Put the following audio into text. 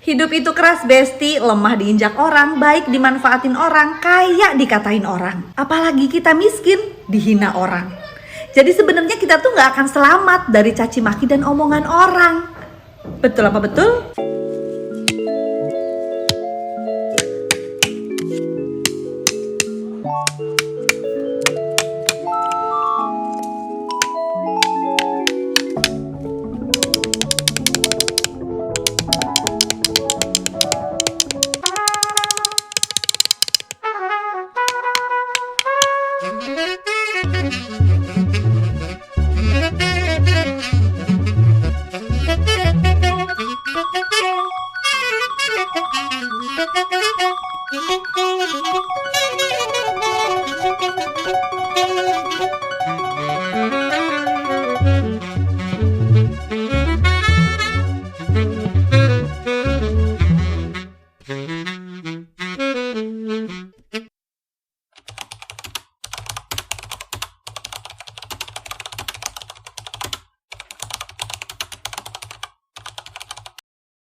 Hidup itu keras besti, lemah diinjak orang, baik dimanfaatin orang, kaya dikatain orang. Apalagi kita miskin, dihina orang. Jadi sebenarnya kita tuh gak akan selamat dari caci maki dan omongan orang. Betul apa betul?